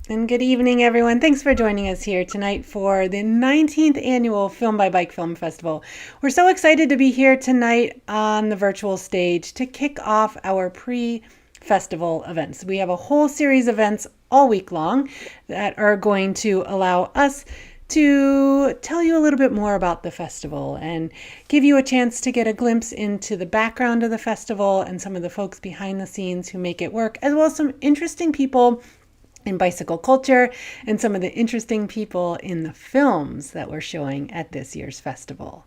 And good evening, everyone. Thanks for joining us here tonight for the 19th annual Film by Bike Film Festival. We're so excited to be here tonight on the virtual stage to kick off our pre-festival events. We have a whole series of events all week long that are going to allow us to tell you a little bit more about the festival and give you a chance to get a glimpse into the background of the festival and some of the folks behind the scenes who make it work, as well as some interesting people in bicycle culture and some of the interesting people in the films that we're showing at this year's festival.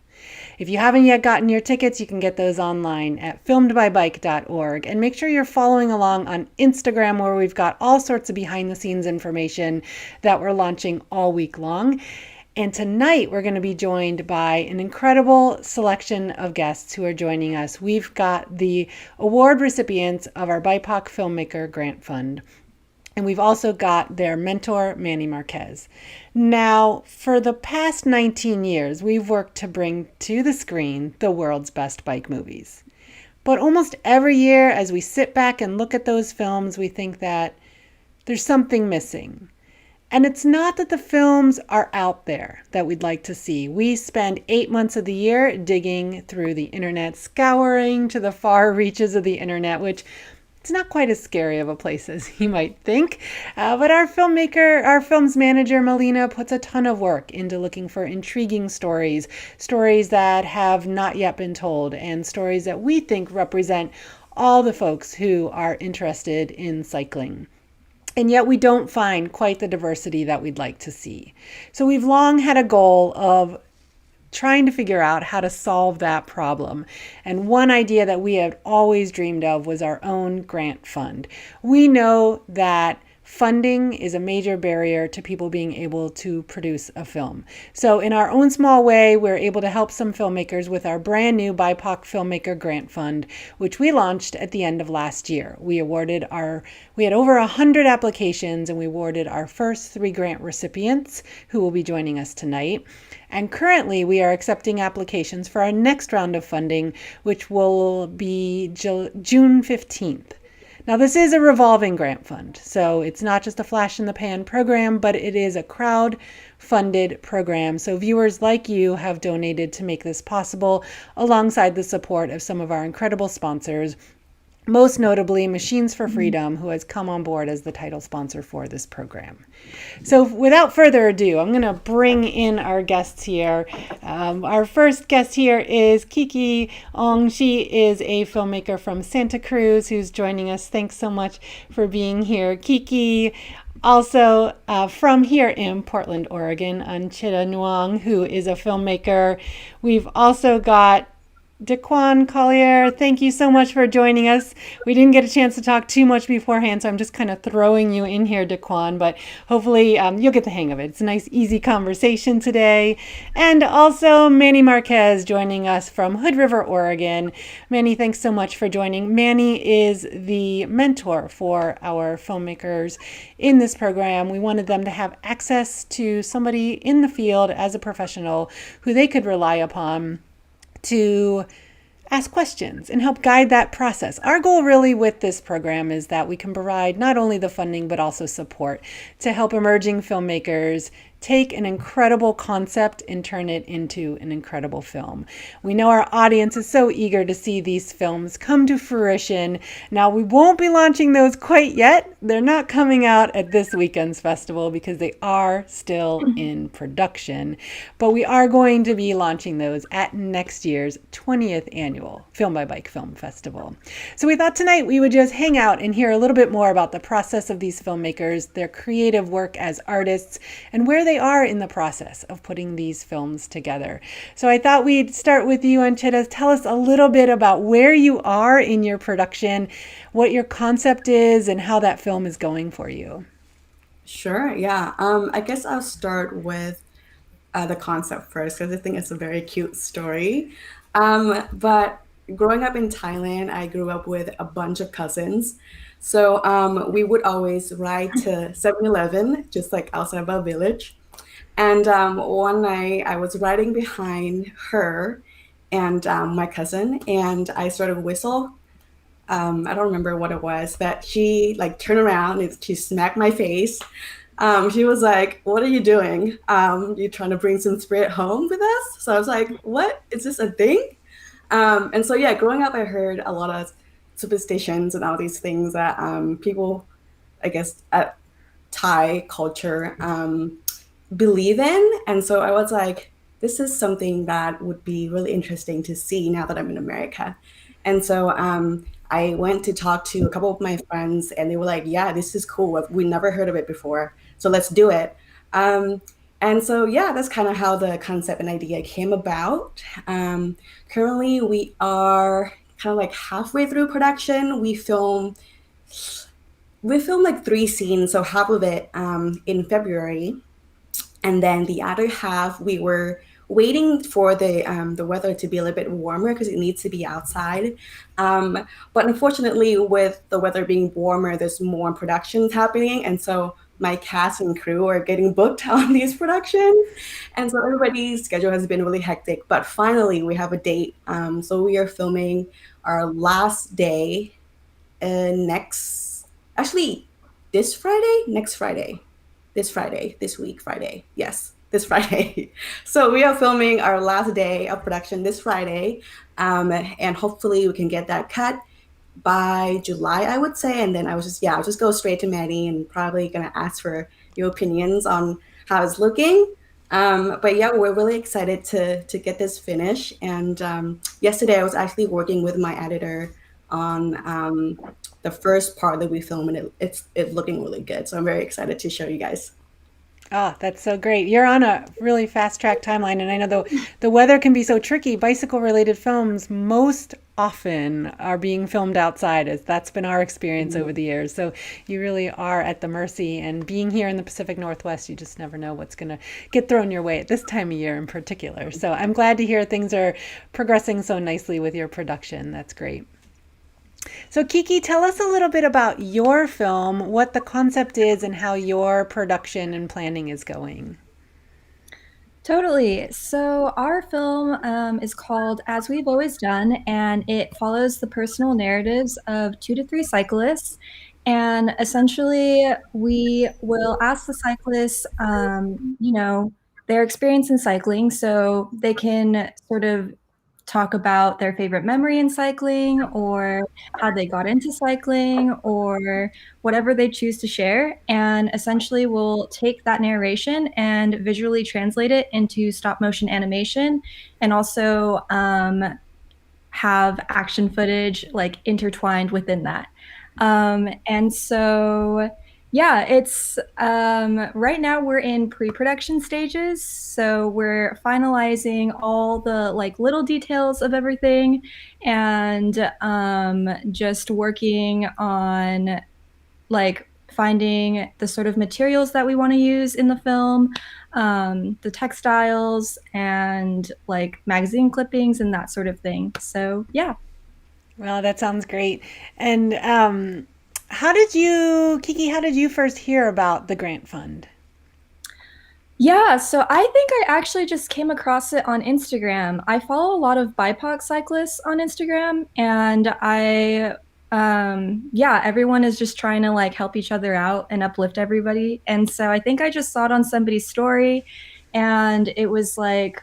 If you haven't yet gotten your tickets, you can get those online at filmedbybike.org. And make sure you're following along on Instagram, where we've got all sorts of behind the scenes information that we're launching all week long. And tonight we're going to be joined by an incredible selection of guests who are joining us. We've got the award recipients of our BIPOC Filmmaker Grant Fund. And we've also got their mentor, Manny Marquez. Now, for the past 19 years, we've worked to bring to the screen the world's best bike movies. But almost every year, as we sit back and look at those films, we think that there's something missing. And it's not that the films are out there that we'd like to see. We spend 8 months of the year digging through the internet, scouring to the far reaches of the internet, which it's not quite as scary of a place as you might think, but our films manager, Melina, puts a ton of work into looking for intriguing stories that have not yet been told, and stories that we think represent all the folks who are interested in cycling. And yet we don't find quite the diversity that we'd like to see. So we've long had a goal of trying to figure out how to solve that problem. And one idea that we had always dreamed of was our own grant fund. We know that funding is a major barrier to people being able to produce a film. So in our own small way, we're able to help some filmmakers with our brand new BIPOC Filmmaker Grant Fund, which we launched at the end of last year. We had over 100 applications, and we awarded our first 3 grant recipients who will be joining us tonight. And currently we are accepting applications for our next round of funding, which will be June 15th. Now, this is a revolving grant fund, so it's not just a flash in the pan program, but it is a crowd-funded program. So viewers like you have donated to make this possible, alongside the support of some of our incredible sponsors, most notably Machines for Freedom, who has come on board as the title sponsor for this program. So without further ado, I'm going to bring in our guests here. Our first guest here is Kiki Ong. She is a filmmaker from Santa Cruz who's joining us. Thanks so much for being here, Kiki. Also from here in Portland, Oregon, Anchitta Noowong, who is a filmmaker. We've also got DaeQuan Collier, thank you so much for joining us. We didn't get a chance to talk too much beforehand, so I'm just kind of throwing you in here, DaeQuan, but hopefully you'll get the hang of it. It's a nice, easy conversation today. And also Manny Marquez joining us from Hood River, Oregon. Manny, thanks so much for joining. Manny is the mentor for our filmmakers in this program. We wanted them to have access to somebody in the field as a professional who they could rely upon to ask questions and help guide that process. Our goal really with this program is that we can provide not only the funding, but also support to help emerging filmmakers take an incredible concept and turn it into an incredible film. We know our audience is so eager to see these films come to fruition. Now, we won't be launching those quite yet. They're not coming out at this weekend's festival because they are still in production, but we are going to be launching those at next year's 20th annual Film by Bike Film Festival. So we thought tonight we would just hang out and hear a little bit more about the process of these filmmakers, their creative work as artists, and where they are in the process of putting these films together. So I thought we'd start with you, Anchitta. Tell us a little bit about where you are in your production, what your concept is, and how that film is going for you. Sure, yeah. I guess I'll start with the concept first because I think it's a very cute story. But growing up in Thailand, I grew up with a bunch of cousins. So we would always ride to 7-Eleven, just like outside of our village. And one night I was riding behind her and my cousin, and I sort of whistle. I don't remember what it was, that she like turned around and she smacked my face. She was like, "What are you doing? You trying to bring some spirit home with us?" So I was like, "What? Is this a thing?" And so yeah, growing up, I heard a lot of superstitions and all these things that people, I guess, at Thai culture believe in. And so I was like, this is something that would be really interesting to see now that I'm in America. And so I went to talk to a couple of my friends, and they were like, yeah, this is cool. We never heard of it before. So let's do it. Um, and so, yeah, that's kind of how the concept and idea came about. Currently, we are kind of like halfway through production. We filmed like 3 scenes, so half of it in February, and then the other half we were waiting for the weather to be a little bit warmer because it needs to be outside. But unfortunately, with the weather being warmer, there's more productions happening, and so my cast and crew are getting booked on these productions, and so everybody's schedule has been really hectic. But finally, we have a date. So we are filming our last day next, actually, this Friday, next Friday, this week, Friday. Yes, this Friday. So we are filming our last day of production this Friday, and hopefully we can get that cut by July, I would say. And then I'll just go straight to Manny and probably gonna ask for your opinions on how it's looking. But yeah, we're really excited to get this finished. And yesterday I was actually working with my editor on the first part that we filmed, and it's looking really good. So I'm very excited to show you guys. Oh, that's so great. You're on a really fast track timeline. And I know the weather can be so tricky. Bicycle related films most often are being filmed outside, as that's been our experience over the years. So you really are at the mercy. And being here in the Pacific Northwest, you just never know what's going to get thrown your way at this time of year in particular. So I'm glad to hear things are progressing so nicely with your production. That's great. So, Kiki, tell us a little bit about your film, what the concept is, and how your production and planning is going. Totally. So our film is called As We've Always Done, and it follows the personal narratives of 2 to 3 cyclists. And essentially, we will ask the cyclists, their experience in cycling, so they can sort of talk about their favorite memory in cycling, or how they got into cycling, or whatever they choose to share. And essentially, we'll take that narration and visually translate it into stop motion animation, and also have action footage like intertwined within that. And so, yeah, it's right now we're in pre-production stages, so we're finalizing all the like little details of everything, and just working on like finding the sort of materials that we want to use in the film, the textiles and like magazine clippings and that sort of thing. So yeah. Well, that sounds great. And Kiki, how did you first hear about the grant fund? Yeah, so I think I actually just came across it on Instagram. I follow a lot of BIPOC cyclists on Instagram, and yeah, everyone is just trying to like help each other out and uplift everybody. And so I think I just saw it on somebody's story, and it was like,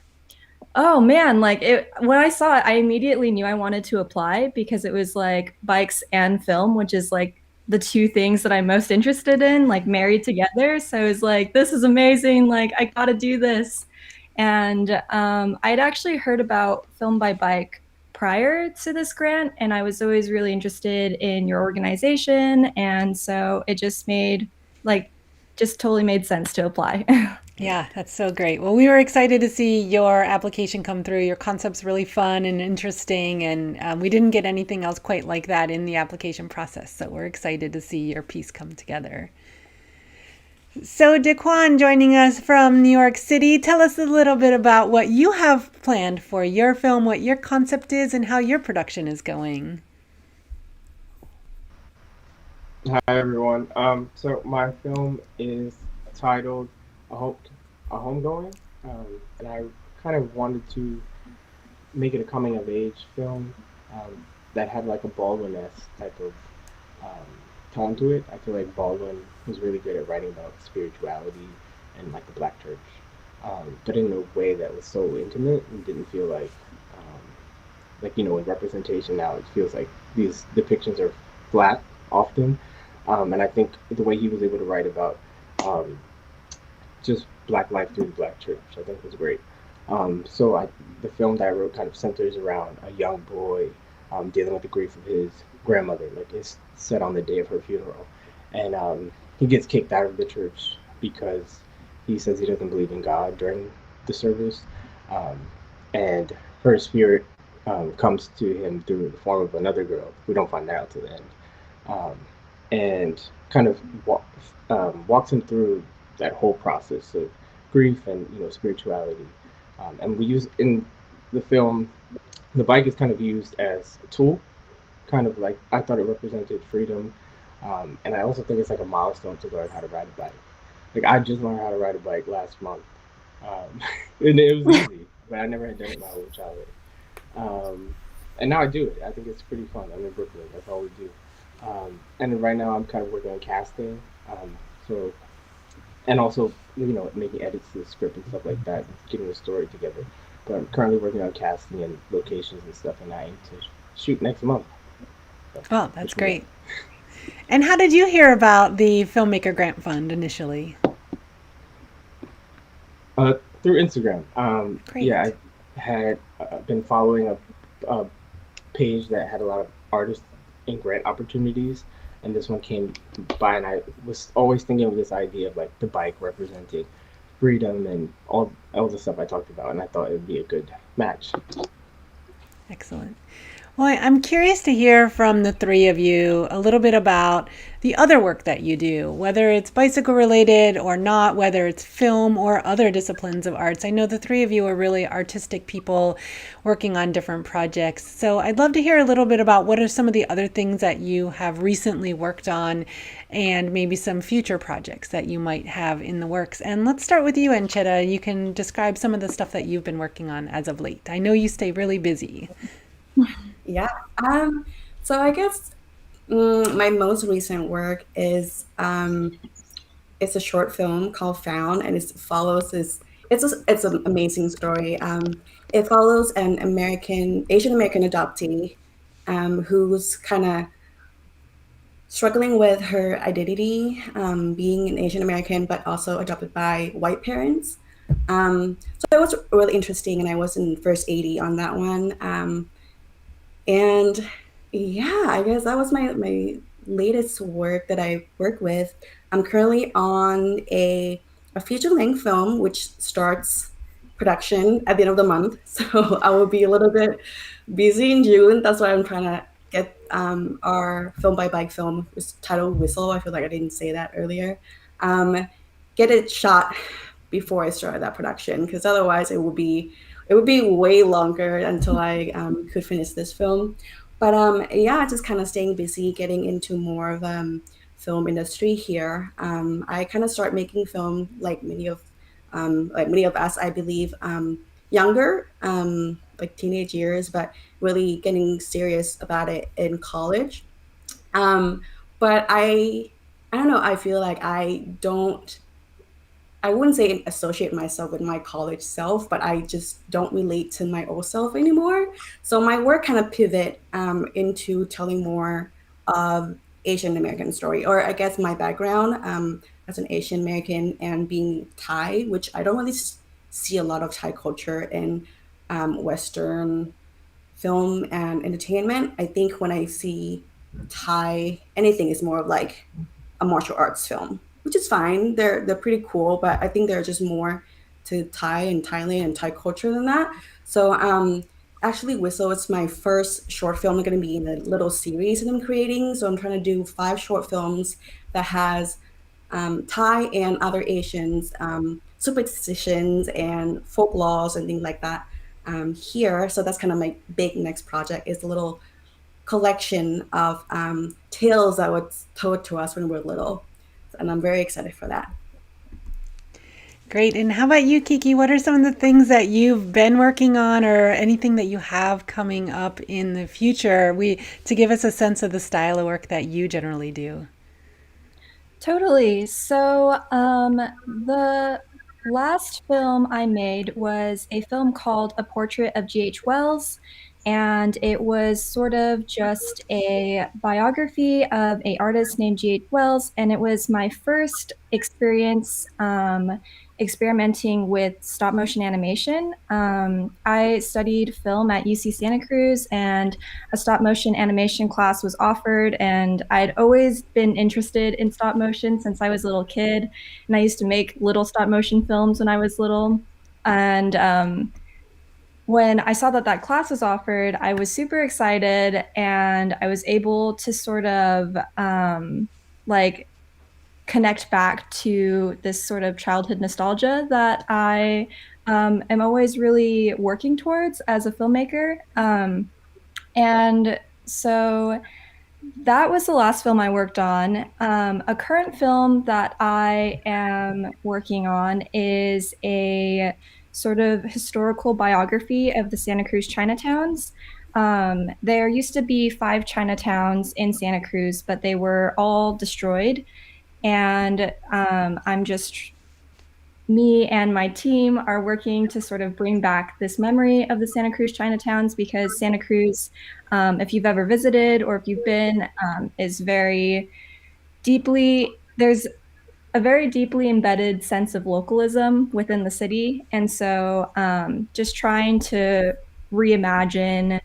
oh man, like when I saw it, I immediately knew I wanted to apply because it was like bikes and film, which is like the two things that I'm most interested in, like married together. So it was like, this is amazing. Like I gotta do this. And I'd actually heard about Film by Bike prior to this grant, and I was always really interested in your organization. And so it just just totally made sense to apply. Yeah, that's so great. Well, we were excited to see your application come through. Your concept's really fun and interesting, and we didn't get anything else quite like that in the application process. So we're excited to see your piece come together. So, DaeQuan joining us from New York City. Tell us a little bit about what you have planned for your film, what your concept is, and how your production is going. Hi everyone. So my film is titled "A Home, a Homegoing," and I kind of wanted to make it a coming of age film that had like a Baldwin-esque type of um, tone to it. I feel like Baldwin was really good at writing about spirituality and like the Black church, but in a way that was so intimate and didn't feel like in representation now it feels like these depictions are flat often, and I think the way he was able to write about um, just Black life through the Black church, I think was great. The film that I wrote kind of centers around a young boy dealing with the grief of his grandmother. Like it's set on the day of her funeral, and he gets kicked out of the church because he says he doesn't believe in God during the service, um, and her spirit comes to him through the form of another girl. We don't find that out till the end, um, and kind of walks him through that whole process of grief and spirituality. And we use in the film, the bike is kind of used as a tool, kind of like I thought it represented freedom, and I also think it's like a milestone to learn how to ride a bike. Like I just learned how to ride a bike last month, and it was easy, but I never had done it my whole childhood. Um, and now I do it. I think it's pretty fun. I'm in Brooklyn. That's all we do. And then right now I'm kind of working on casting. So and also making edits to the script and stuff like that, getting the story together. But I'm currently working on casting and locations and stuff, and I aim to shoot next month. So, Well, that's wish me luck. great. And how did you hear about the Filmmaker Grant Fund initially? Through Instagram. Great. Yeah, I had been following a page that had a lot of artists and grant opportunities, and this one came by, and I was always thinking of this idea of like the bike representing freedom and all the stuff I talked about, and I thought it would be a good match. Excellent. Well, I'm curious to hear from the three of you a little bit about the other work that you do, whether it's bicycle related or not, whether it's film or other disciplines of arts. I know the three of you are really artistic people working on different projects. So I'd love to hear a little bit about what are some of the other things that you have recently worked on and maybe some future projects that you might have in the works. And let's start with you, Anchitta. You can describe some of the stuff that you've been working on as of late. I know you stay really busy. Yeah. So I guess my most recent work is it's a short film called Found, and it follows this. It's an amazing story. It follows an Asian American adoptee, who's kind of struggling with her identity, being an Asian American, but also adopted by white parents. So it was really interesting, and I was in first 80 on that one. And yeah, I guess that was my latest work that I work with. I'm currently on a feature length film which starts production at the end of the month. So I will be a little bit busy in June. That's why I'm trying to get our film by bike film, which is titled Whistle. I feel like I didn't say that earlier. Get it shot before I start that production, because otherwise it would be way longer until I could finish this film. But yeah, just kind of staying busy, getting into more of film industry here. I kind of start making film like many of us, I believe, younger, like teenage years, but really getting serious about it in college. Um, but I don't know. I feel like I wouldn't say associate myself with my college self, but I just don't relate to my old self anymore. So my work kind of pivot into telling more of Asian American story, or I guess my background as an Asian American and being Thai, which I don't really see a lot of Thai culture in Western film and entertainment. I think when I see Thai anything is more of like a martial arts film, which is fine. They're pretty cool, but I think they're just more to Thai and Thailand and Thai culture than that. So actually Whistle is my first short film. I'm gonna be in a little series that I'm creating. So I'm trying to do 5 short films that has Thai and other Asians superstitions and folk laws and things like that here. So that's kind of my big next project, is a little collection of tales that was told to us when we were little. And I'm very excited for that. Great. And how about you, Kiki? What are some of the things that you've been working on or anything that you have coming up in the future? To give us a sense of the style of work that you generally do. Totally. So, the last film I made was a film called A Portrait of G.H. Wells, and it was sort of just a biography of a artist named G.H. Wells, and it was my first experience experimenting with stop motion animation. I studied film at UC Santa Cruz, and a stop motion animation class was offered, and I'd always been interested in stop motion since I was a little kid, and I used to make little stop motion films when I was little. And when I saw that that class was offered, I was super excited, and I was able to sort of like connect back to this sort of childhood nostalgia that I am always really working towards as a filmmaker. And so that was the last film I worked on. A current film that I am working on is a sort of historical biography of the Santa Cruz Chinatowns. There used to be 5 Chinatowns in Santa Cruz, but they were all destroyed. And I'm just me and my team are working to sort of bring back this memory of the Santa Cruz Chinatowns, because Santa Cruz, if you've ever visited or if you've been, is very there's a very deeply embedded sense of localism within the city. And so just trying to reimagine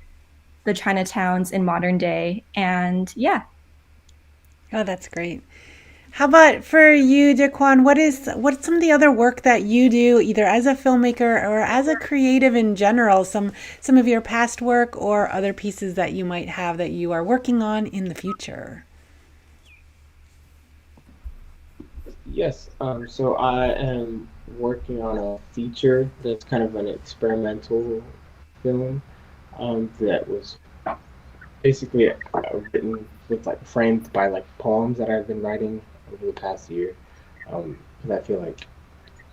the Chinatowns in modern day. And yeah. Oh, that's great. How about for you, DaeQuan? What's some of the other work that you do, either as a filmmaker or as a creative in general? Some of your past work or other pieces that you might have that you are working on in the future. Yes, so I am working on a feature that's kind of an experimental film that was basically written with like framed by like poems that I've been writing over the past year. Because I feel like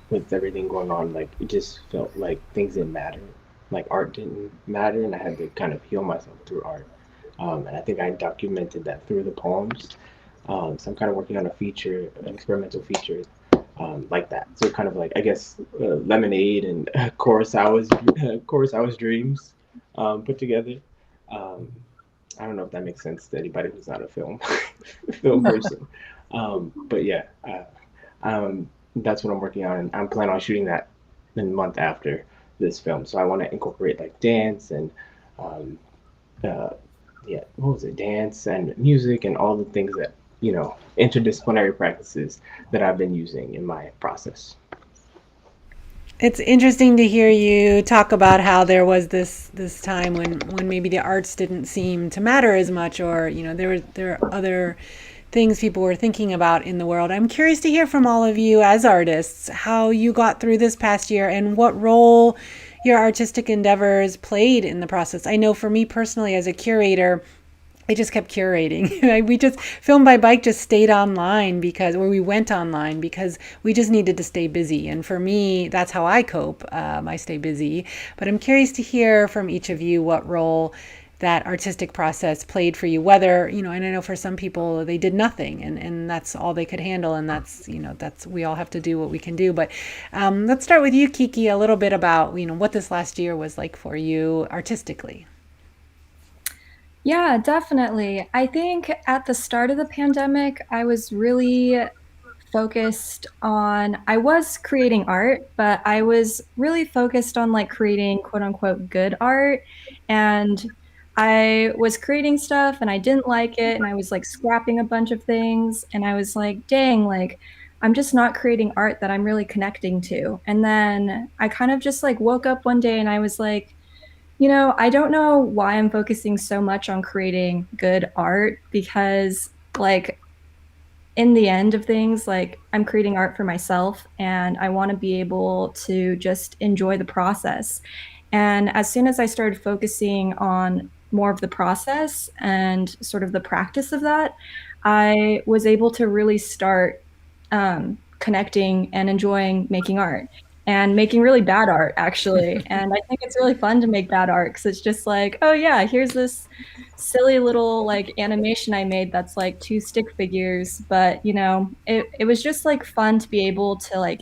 with everything going on, like it just felt like things didn't matter, like art didn't matter, and I had to kind of heal myself through art. And I think I documented that through the poems. So I'm kind of working on a feature, an experimental feature like that. So kind of like I guess Lemonade and Kurosawa's Dreams put together. Um, I don't know if that makes sense to anybody who's not a film person. But yeah, that's what I'm working on, and I'm planning on shooting that in the month after this film. So I want to incorporate like dance and um, uh, yeah, what was it? Dance and music and all the things that interdisciplinary practices that I've been using in my process. It's interesting to hear you talk about how there was this time when maybe the arts didn't seem to matter as much, or there were other things people were thinking about in the world. I'm curious to hear from all of you as artists how you got through this past year and what role your artistic endeavors played in the process. I know for me personally as a curator, I just kept curating. We just Film by Bike just stayed online we went online because we just needed to stay busy. And for me, that's how I cope. I stay busy. But I'm curious to hear from each of you what role that artistic process played for you, whether, and I know for some people they did nothing and that's all they could handle. And that's we all have to do what we can do. But let's start with you, Kiki, a little bit about, what this last year was like for you artistically. Yeah, definitely. I think at the start of the pandemic, I was really focused on, I was creating art, but I was really focused on like creating quote unquote good art. And I was creating stuff and I didn't like it. And I was like scrapping a bunch of things. And I was like, dang, like I'm just not creating art that I'm really connecting to. And then I kind of just like woke up one day and I was like, I don't know why I'm focusing so much on creating good art, because like in the end of things, like I'm creating art for myself and I want to be able to just enjoy the process. And as soon as I started focusing on more of the process and sort of the practice of that, I was able to really start connecting and enjoying making art. and making really bad art, actually. And I think it's really fun to make bad art because it's just like, oh yeah, here's this silly little like animation I made that's like two stick figures. But it was just like fun to be able to like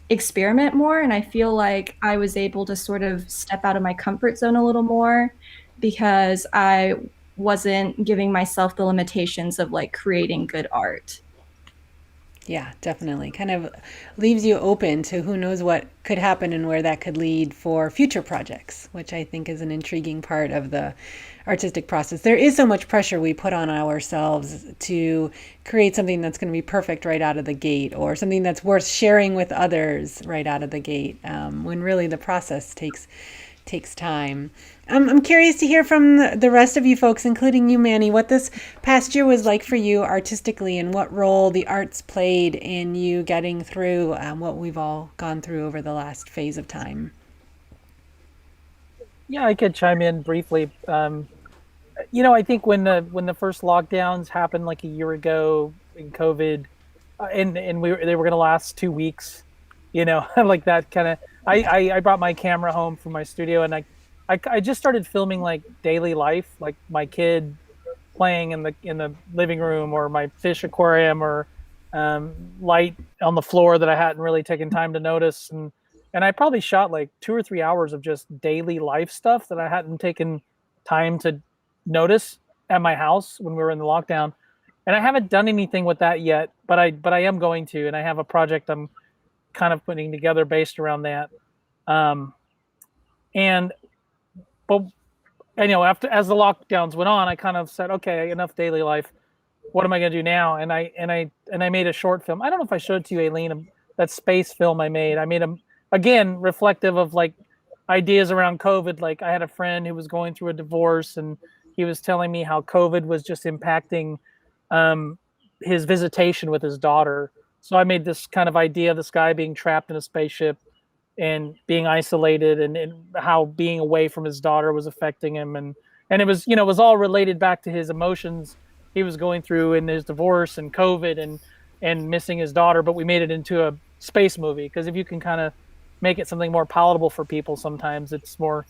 experiment more. And I feel like I was able to sort of step out of my comfort zone a little more because I wasn't giving myself the limitations of like creating good art. Yeah, definitely. Kind of leaves you open to who knows what could happen and where that could lead for future projects, which I think is an intriguing part of the artistic process. There is so much pressure we put on ourselves to create something that's going to be perfect right out of the gate, or something that's worth sharing with others right out of the gate, when really the process takes time. I'm curious to hear from the rest of you folks, including you, Manny, what this past year was like for you artistically, and what role the arts played in you getting through what we've all gone through over the last phase of time. Yeah, I could chime in briefly. I think when the first lockdowns happened like a year ago in COVID, and they were going to last 2 weeks, like that kind of. I brought my camera home from my studio, and I just started filming like daily life, like my kid playing in the living room, or my fish aquarium, or light on the floor that I hadn't really taken time to notice, and I probably shot like 2 or 3 hours of just daily life stuff that I hadn't taken time to notice at my house when we were in the lockdown. And I haven't done anything with that yet, but I am going to, and I have a project I'm kind of putting together based around that. And but after, as the lockdowns went on, I kind of said, okay, enough daily life. What am I going to do now? And I made a short film. I don't know if I showed it to you, Aileen, that space film I made. I made them again reflective of like ideas around COVID. Like I had a friend who was going through a divorce, and he was telling me how COVID was just impacting his visitation with his daughter. So I made this kind of idea of this guy being trapped in a spaceship and being isolated, and how being away from his daughter was affecting him. And it was, it was all related back to his emotions he was going through in his divorce and COVID and missing his daughter. But we made it into a space movie, because if you can kind of make it something more palatable for people, sometimes it's more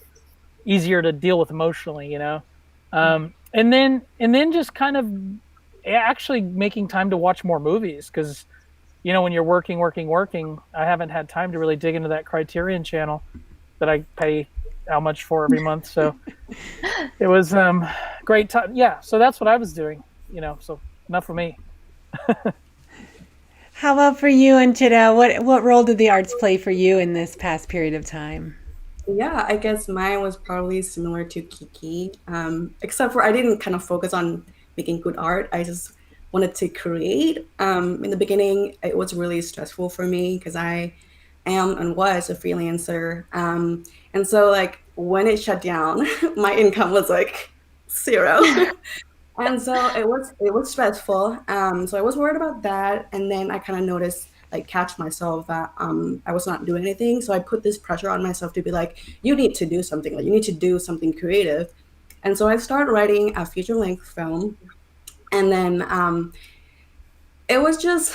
easier to deal with emotionally, and then just kind of actually making time to watch more movies, because when you're working, I haven't had time to really dig into that Criterion channel that I pay how much for every month. So it was great time. Yeah, so that's what I was doing, so enough for me. How about for you, Anchitta? What role did the arts play for you in this past period of time? Yeah, I guess mine was probably similar to Kiki, except for I didn't kind of focus on making good art. I just wanted to create. In the beginning, it was really stressful for me because I am and was a freelancer. And so like when it shut down, my income was like zero. And so it was stressful. So I was worried about that. And then I kind of noticed, like catch myself that I was not doing anything. So I put this pressure on myself to be like, you need to do something, like you need to do something creative. And so I started writing a feature-length film. And then I was just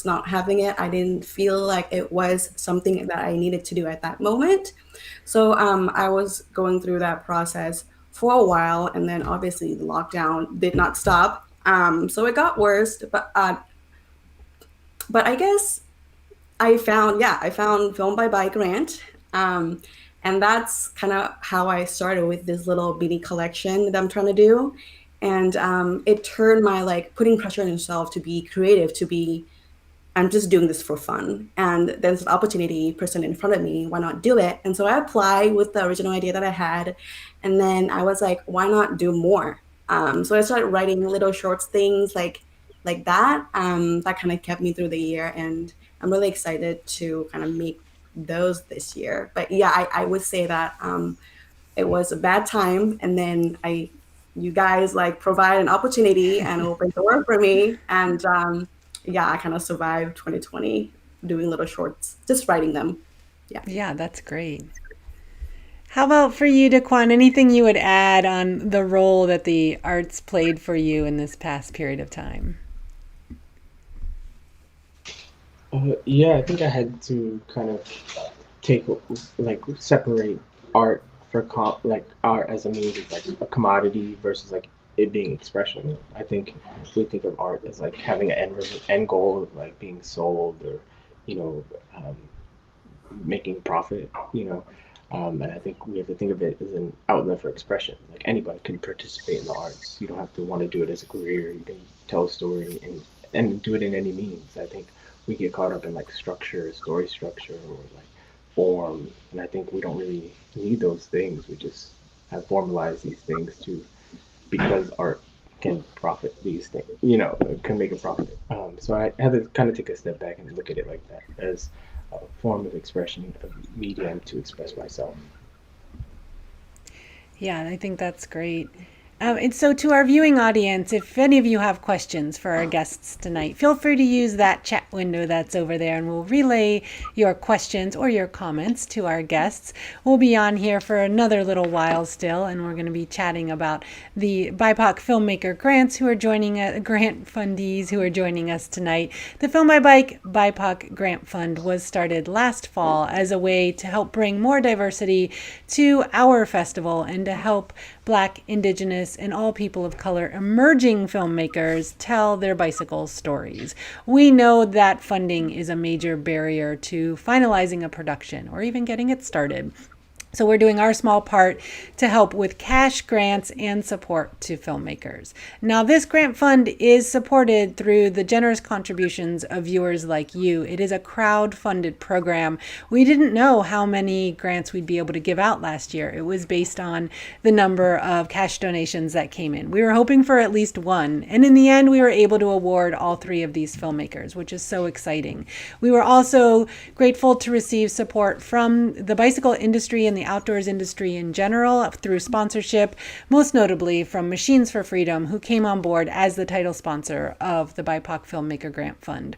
not having it. I didn't feel like it was something that I needed to do at that moment. So I was going through that process for a while, and then obviously the lockdown did not stop. So it got worse, but I guess I found Film by BIPOC Grant. And that's kind of how I started with this little beanie collection that I'm trying to do. And it turned my like putting pressure on yourself to be creative, I'm just doing this for fun. And there's an opportunity presented in front of me, why not do it? And so I applied with the original idea that I had. And then I was like, why not do more? So I started writing little short things like that. That kind of kept me through the year. And I'm really excited to kind of make those this year. But yeah, I would say that it was a bad time. And then you guys like provide an opportunity and open the door for me. And I kind of survived 2020 doing little shorts, just writing them. Yeah, that's great. How about for you, DaeQuan? Anything you would add on the role that the arts played for you in this past period of time? Yeah, I think I had to kind of take like separate art for like art as a means of like a commodity versus like it being expression. I think we think of art as like having an end goal of like being sold or you know um, making profit. And I think we have to think of it as an outlet for expression. Like anybody can participate in the arts. You don't have to want to do it as a career. You can tell a story and do it in any means. I think we get caught up in like structure, story structure, or like form, and I think we don't really need those things. We just have formalized these things to because art can profit these things, can make a profit. So I had to kind of take a step back and look at it like that as a form of expression of medium to express myself. Yeah, I think that's great. And so, to our viewing audience, if any of you have questions for our guests tonight, feel free to use that chat window that's over there, and we'll relay your questions or your comments to our guests. We'll be on here for another little while still, and we're going to be chatting about the BIPOC Filmmaker Grants who are joining grant fundees who are joining us tonight. The Film by Bike BIPOC Grant Fund was started last fall as a way to help bring more diversity to our festival and to help Black, Indigenous, and all people of color emerging filmmakers tell their bicycle stories. We know that funding is a major barrier to finalizing a production or even getting it started. So we're doing our small part to help with cash grants and support to filmmakers. Now, this grant fund is supported through the generous contributions of viewers like you. It is a crowd-funded program. We didn't know how many grants we'd be able to give out last year. It was based on the number of cash donations that came in. We were hoping for at least one, and in the end, we were able to award all three of these filmmakers, which is so exciting. We were also grateful to receive support from the bicycle industry and the outdoors industry in general through sponsorship, most notably from Machines for Freedom, who came on board as the title sponsor of the BIPOC Filmmaker Grant Fund.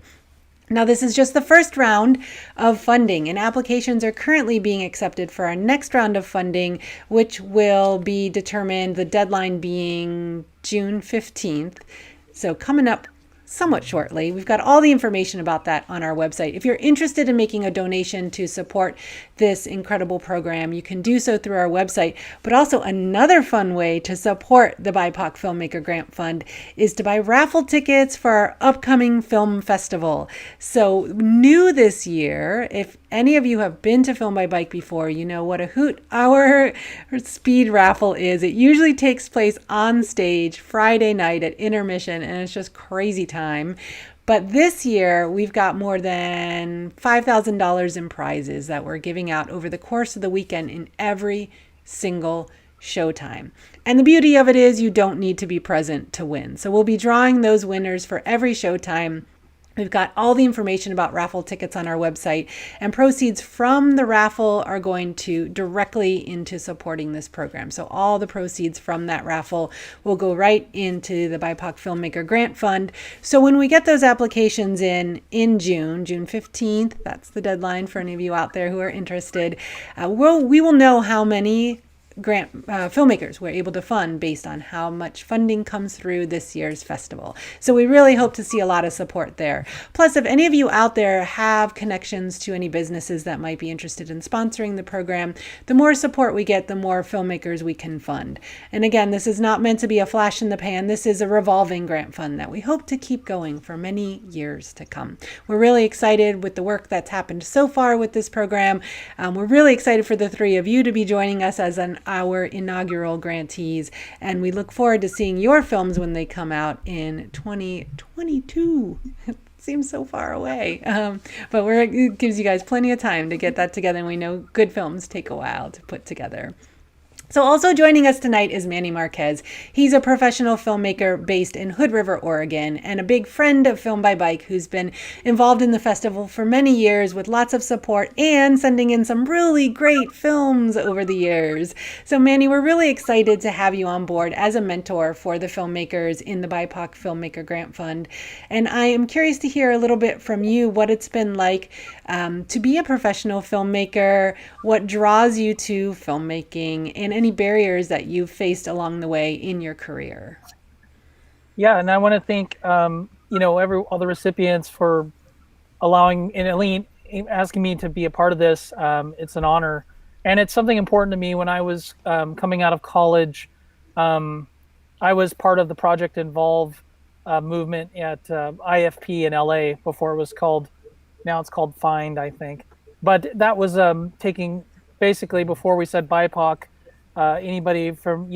Now, this is just the first round of funding, and applications are currently being accepted for our next round of funding, which will be determined, the deadline being June 15th. So coming up somewhat shortly. We've got all the information about that on our website. If you're interested in making a donation to support this incredible program, you can do so through our website. But also another fun way to support the BIPOC Filmmaker Grant Fund is to buy raffle tickets for our upcoming film festival. So new this year, if any of you have been to Film by Bike before, you know what a hoot our speed raffle is. It usually takes place on stage Friday night at intermission, and it's just crazy time. But this year, we've got more than $5,000 in prizes that we're giving out over the course of the weekend in every single showtime. And the beauty of it is you don't need to be present to win. So we'll be drawing those winners for every showtime. We've got all the information about raffle tickets on our website, and proceeds from the raffle are going to directly into supporting this program. So all the proceeds from that raffle will go right into the BIPOC Filmmaker Grant Fund. So when we get those applications in June 15th, that's the deadline for any of you out there who are interested, we will know how many grant filmmakers we're able to fund based on how much funding comes through this year's festival. So we really hope to see a lot of support there. Plus, if any of you out there have connections to any businesses that might be interested in sponsoring the program, the more support we get, the more filmmakers we can fund. And again, this is not meant to be a flash in the pan. This is a revolving grant fund that we hope to keep going for many years to come. We're really excited with the work that's happened so far with this program. We're really excited for the three of you to be joining us as our inaugural grantees, and we look forward to seeing your films when they come out in 2022. It seems so far away, but it gives you guys plenty of time to get that together, and we know good films take a while to put together. So also joining us tonight is Manny Marquez. He's a professional filmmaker based in Hood River, Oregon, and a big friend of Film by Bike who's been involved in the festival for many years with lots of support and sending in some really great films over the years. So Manny, we're really excited to have you on board as a mentor for the filmmakers in the BIPOC Filmmaker Grant Fund. And I am curious to hear a little bit from you what it's been like to be a professional filmmaker, what draws you to filmmaking, and any barriers that you've faced along the way in your career. Yeah, and I want to thank all the recipients for allowing and Eileen asking me to be a part of this. It's an honor, and it's something important to me. When I was coming out of college, I was part of the Project Involve movement at IFP in LA before it was called. Now it's called Find, I think. But that was taking basically before we said BIPOC, anybody from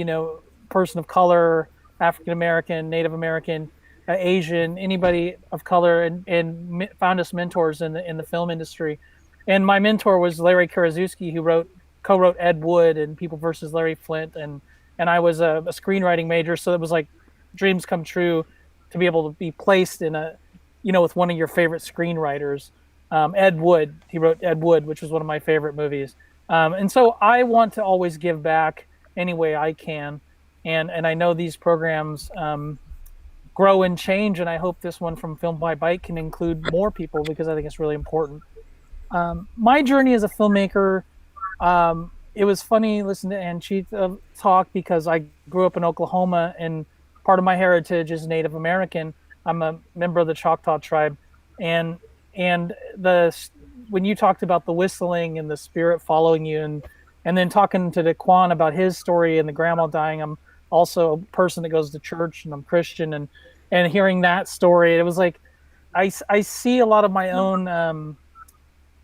person of color, African American, Native American, Asian, anybody of color, and found us mentors in the film industry. And my mentor was Larry Karaszewski, who co-wrote Ed Wood and People versus Larry Flint, and I was a screenwriting major, so it was like dreams come true to be able to be placed in with one of your favorite screenwriters. Ed Wood, he wrote Ed Wood, which was one of my favorite movies. And so I want to always give back any way I can. And I know these programs grow and change, and I hope this one from Film by Bike can include more people because I think it's really important. My journey as a filmmaker, it was funny listening to Anchitta talk because I grew up in Oklahoma, and part of my heritage is Native American. I'm a member of the Choctaw tribe, and when you talked about the whistling and the spirit following you, and then talking to DaeQuan about his story and the grandma dying, I'm also a person that goes to church and I'm Christian, and hearing that story, it was like I see a lot of my own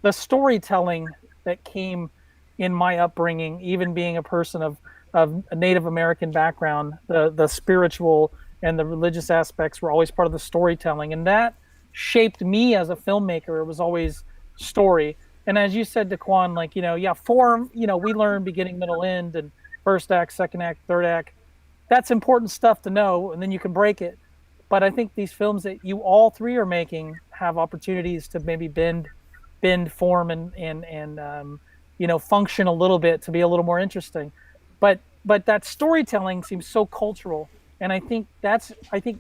the storytelling that came in my upbringing, even being a person of a Native American background. The spiritual and the religious aspects were always part of the storytelling, and that shaped me as a filmmaker. It was always story. And as you said, DaeQuan, form, we learn beginning, middle, end, and first act, second act, third act. That's important stuff to know, and then you can break it. But I think these films that you all three are making have opportunities to maybe bend form and function a little bit to be a little more interesting. But that storytelling seems so cultural. And I think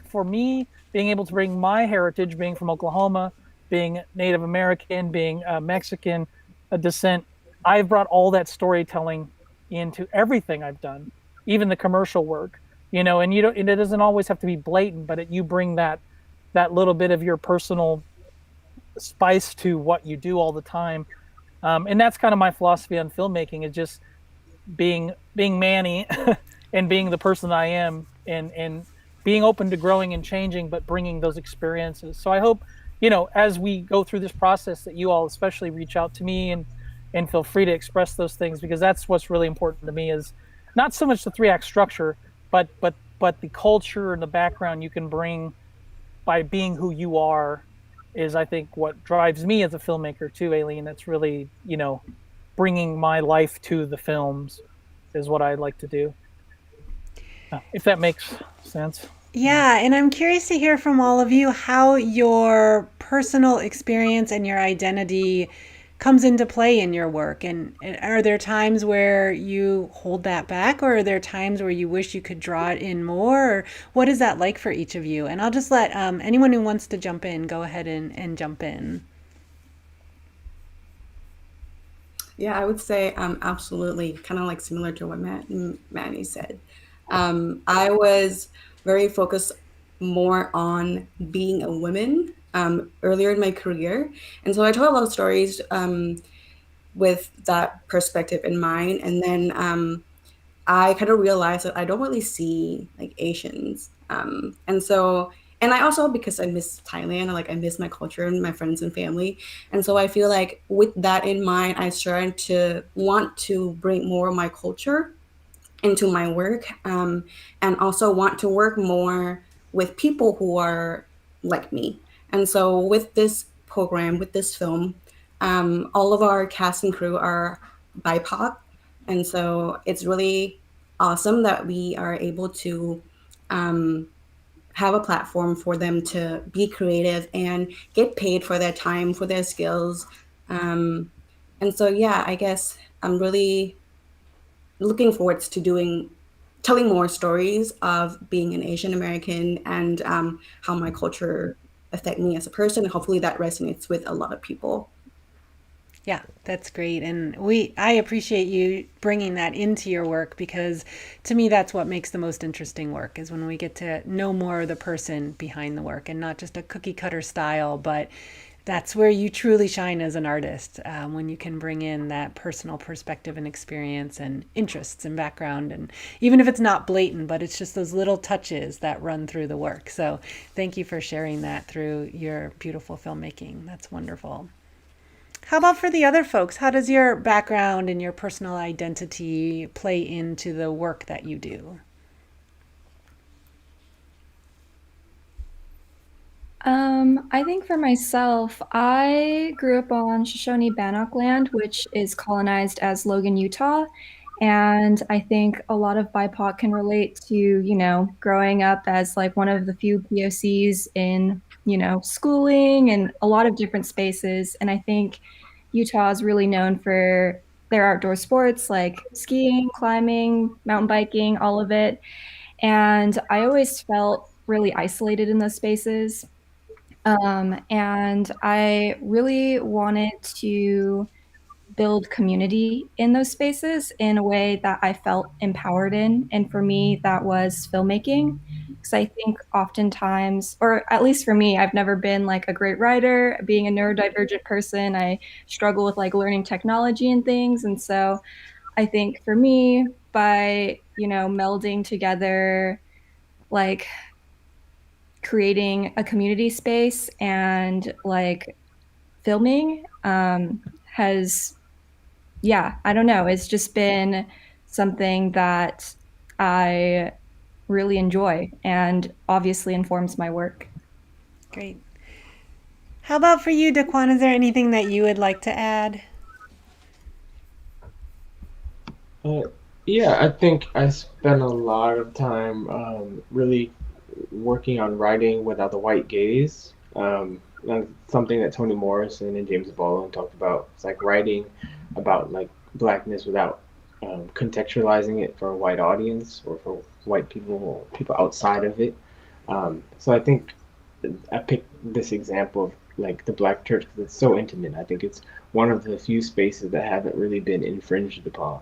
for me, being able to bring my heritage, being from Oklahoma, being Native American, being Mexican descent, I've brought all that storytelling into everything I've done, even the commercial work, and it doesn't always have to be blatant, but you bring that little bit of your personal spice to what you do all the time. And that's kind of my philosophy on filmmaking, is just being Manny and being the person I am, and being open to growing and changing, but bringing those experiences. So I hope, as we go through this process, that you all especially reach out to me and feel free to express those things, because that's what's really important to me, is not so much the 3-act structure, but the culture and the background you can bring by being who you are is, I think, what drives me as a filmmaker too, Aileen. That's really, bringing my life to the films is what I'd like to do. If that makes sense. Yeah, and I'm curious to hear from all of you how your personal experience and your identity comes into play in your work. And are there times where you hold that back, or are there times where you wish you could draw it in more? Or what is that like for each of you? And I'll just let anyone who wants to jump in, go ahead and jump in. Yeah, I would say absolutely, kind of like similar to what Manny said. I was very focused more on being a woman earlier in my career. And so I told a lot of stories with that perspective in mind. And then I kind of realized that I don't really see like Asians. And I also, because I miss Thailand, like I miss my culture and my friends and family. And so I feel like with that in mind, I started to want to bring more of my culture into my work, and also want to work more with people who are like me. And so with this program, with this film, all of our cast and crew are BIPOC. And so it's really awesome that we are able to have a platform for them to be creative and get paid for their time, for their skills. And so, yeah, I guess I'm really looking forward to telling more stories of being an Asian American and how my culture affect me as a person. And hopefully that resonates with a lot of people. Yeah, that's great. And I appreciate you bringing that into your work, because to me, that's what makes the most interesting work, is when we get to know more of the person behind the work and not just a cookie cutter style, but that's where you truly shine as an artist, when you can bring in that personal perspective and experience and interests and background. And even if it's not blatant, but it's just those little touches that run through the work. So thank you for sharing that through your beautiful filmmaking. That's wonderful. How about for the other folks? How does your background and your personal identity play into the work that you do? I think for myself, I grew up on Shoshone-Bannock land, which is colonized as Logan, Utah. And I think a lot of BIPOC can relate to, growing up as like one of the few POCs in, schooling and a lot of different spaces. And I think Utah is really known for their outdoor sports like skiing, climbing, mountain biking, all of it. And I always felt really isolated in those spaces. And I really wanted to build community in those spaces in a way that I felt empowered in. And for me, that was filmmaking. Because I think oftentimes, or at least for me, I've never been like a great writer. Being a neurodivergent person, I struggle with like learning technology and things. And so I think for me, by, melding together like creating a community space and like filming has, yeah, I don't know, it's just been something that I really enjoy and obviously informs my work. Great. How about for you, DaeQuan? Is there anything that you would like to add? Yeah, I think I spent a lot of time really working on writing without the white gaze. That's something that Toni Morrison and James Baldwin talked about. It's like writing about like blackness without contextualizing it for a white audience or for white people or people outside of it. So I think I picked this example of like the Black church because it's so intimate. I think it's one of the few spaces that haven't really been infringed upon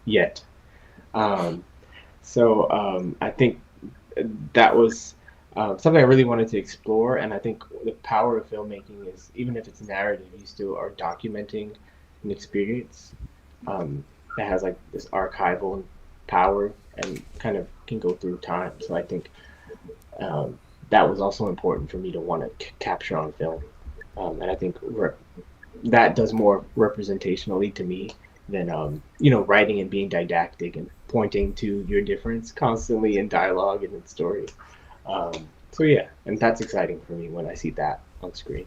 yet. Um, so I think that was something I really wanted to explore, and I think the power of filmmaking is even if it's narrative, you still are documenting an experience that has like this archival power and kind of can go through time. So I think that was also important for me to want to capture on film, and I think that does more representationally to me than writing and being didactic and pointing to your difference constantly in dialogue and in story. So yeah, and that's exciting for me when I see that on screen.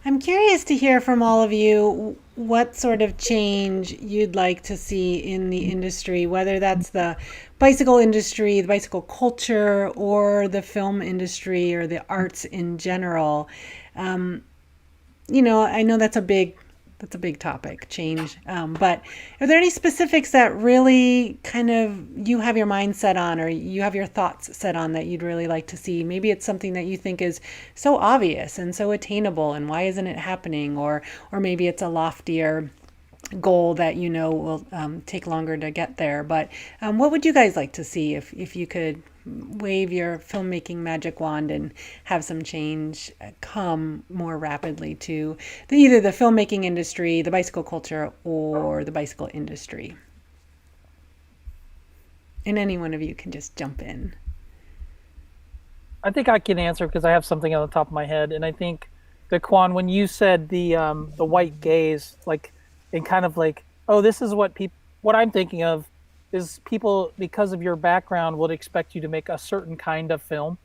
I'm curious to hear from all of you what sort of change you'd like to see in the industry, whether that's the bicycle industry, the bicycle culture, or the film industry or the arts in general. I know that's a big topic, change. But are there any specifics that really kind of you have your mind set on or you have your thoughts set on that you'd really like to see? Maybe it's something that you think is so obvious and so attainable and why isn't it happening? Or maybe it's a loftier goal that will take longer to get there. But what would you guys like to see if you could wave your filmmaking magic wand and have some change come more rapidly to either the filmmaking industry, the bicycle culture, or the bicycle industry? And any one of you can just jump in. I think I can answer because I have something on the top of my head, and I think DaeQuan, when you said the white gaze, like, and kind of like, oh, this is what I'm thinking of is people, because of your background, would expect you to make a certain kind of film.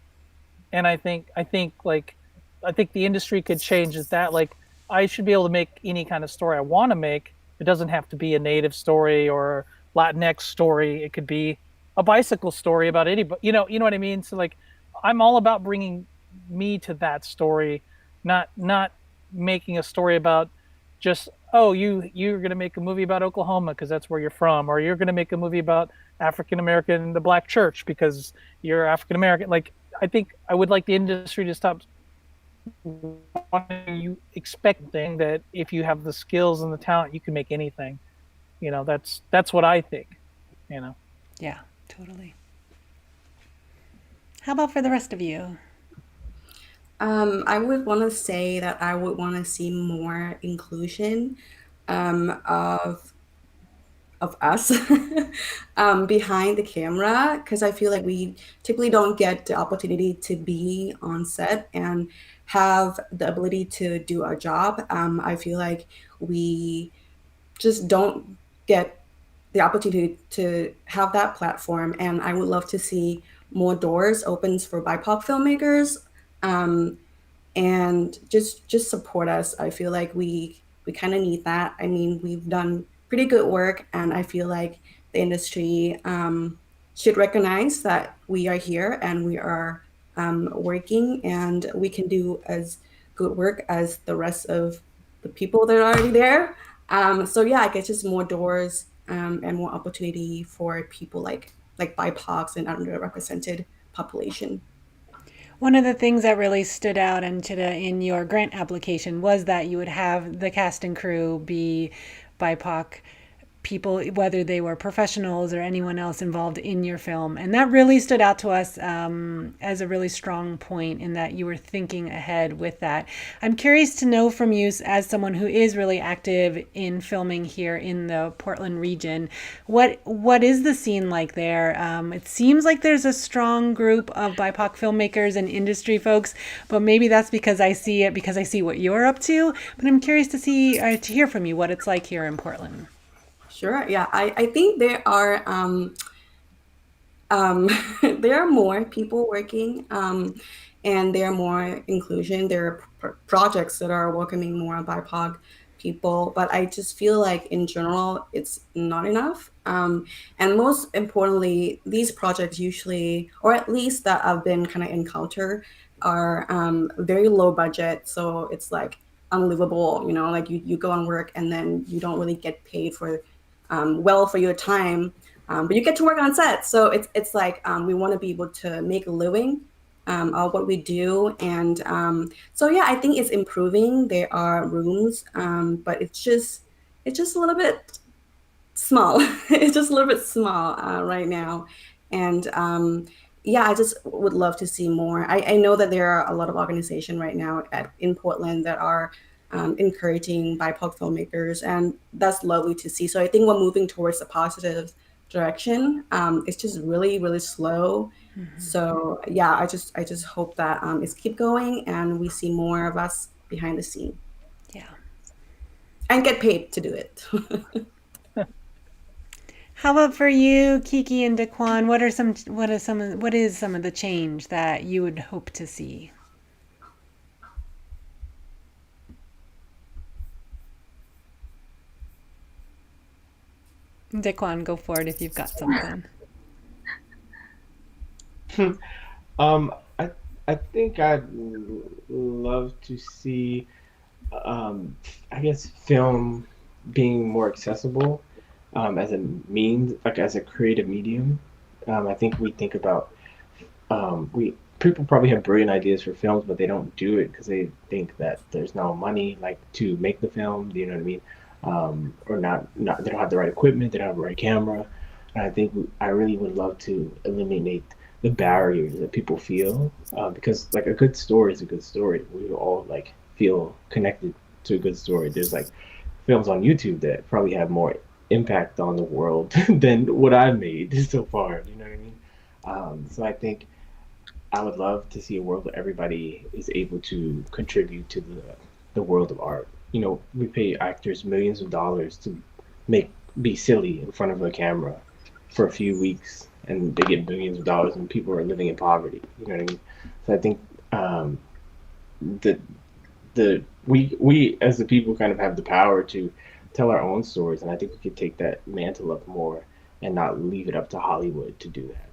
And I think the industry could change that. Like, I should be able to make any kind of story I want to make. It doesn't have to be a native story or Latinx story. It could be a bicycle story about anybody. You know what I mean? So like, I'm all about bringing me to that story, not making a story about just, oh, you're going to make a movie about Oklahoma because that's where you're from, or you're going to make a movie about African American, the Black church because you're African American. Like, I think I would like the industry to stop wanting you expecting that if you have the skills and the talent, you can make anything. That's what I think. Yeah, totally. How about for the rest of you? I would want to say that I would want to see more inclusion of us behind the camera, because I feel like we typically don't get the opportunity to be on set and have the ability to do our job. I feel like we just don't get the opportunity to have that platform, and I would love to see more doors opens for BIPOC filmmakers. Um, and just support us. I feel like we kind of need that. I mean, we've done pretty good work, and I feel like the industry should recognize that we are here and we are working, and we can do as good work as the rest of the people that are already there. So yeah, I guess just more doors and more opportunity for people like BIPOCs and underrepresented population. One of the things that really stood out, Anchitta, in your grant application was that you would have the cast and crew be BIPOC people, whether they were professionals or anyone else involved in your film. And that really stood out to us as a really strong point in that you were thinking ahead with that. I'm curious to know from you, as someone who is really active in filming here in the Portland region, what is the scene like there? It seems like there's a strong group of BIPOC filmmakers and industry folks, but maybe that's because I see it because I see what you're up to. But I'm curious to see to hear from you what it's like here in Portland. Sure. Yeah, I think there are there are more people working, and there are more inclusion. There are projects that are welcoming more BIPOC people, but I just feel like in general it's not enough. And most importantly, these projects usually, or at least that I've been kind of encounter, are very low budget. So it's like unlivable, you know, like you go and work and then you don't really get paid for well for your time, but you get to work on set. So it's like we want to be able to make a living of what we do, and so yeah, I think it's improving. There are rooms, but it's just a little bit small. It's just a little bit small right now, and yeah, I just would love to see more. I know that there are a lot of organizations right now in Portland that are encouraging BIPOC filmmakers, and that's lovely to see. So I think we're moving towards a positive direction. It's just really, really slow. So yeah, I just hope that it's keep going and we see more of us behind the scene Yeah. and get paid to do it. How about for you, Kiki and DaeQuan? What is some of the change that you would hope to see? DaeQuan, go for it if you've got something. Um, I I think I'd love to see, I guess, film being more accessible as a means, like as a creative medium. I think we think about we people probably have brilliant ideas for films, but they don't do it because they think that there's no money like to make the film. You know what I mean? Or not they don't have the right equipment, they don't have the right camera. And I think I really would love to eliminate the barriers that people feel because like a good story is a good story. We all like feel connected to a good story. There's like films on YouTube that probably have more impact on the world than what I've made so far. You know what I mean? So I think I would love to see a world where everybody is able to contribute to the world of art. You know, we pay actors millions of dollars to make be silly in front of a camera for a few weeks, and they get millions of dollars, and people are living in poverty. You know what I mean? So I think the we as the people kind of have the power to tell our own stories, and I think we could take that mantle up more and not leave it up to Hollywood to do that.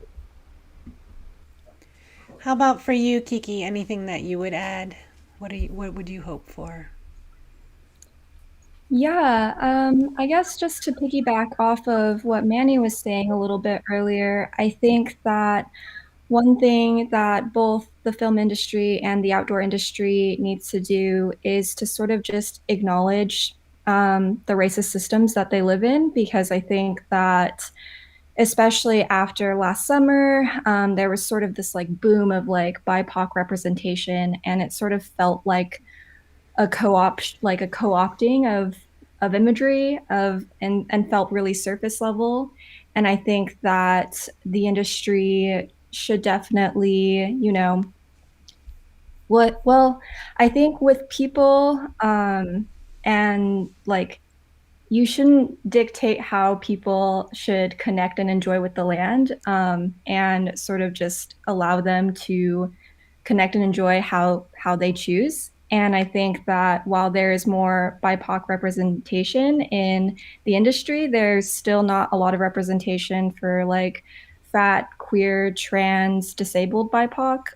How about for you, Kiki? Anything that you would add? What would you hope for? Yeah, I guess just to piggyback off of what Manny was saying a little bit earlier, I think that one thing that both the film industry and the outdoor industry needs to do is to sort of just acknowledge the racist systems that they live in, because I think that especially after last summer, there was sort of this like boom of like BIPOC representation, and it sort of felt like a co-opting of imagery and felt really surface level. And I think that the industry should definitely, I think with people and like you shouldn't dictate how people should connect and enjoy with the land, and sort of just allow them to connect and enjoy how they choose. And I think that while there is more BIPOC representation in the industry, there's still not a lot of representation for like fat, queer, trans, disabled BIPOC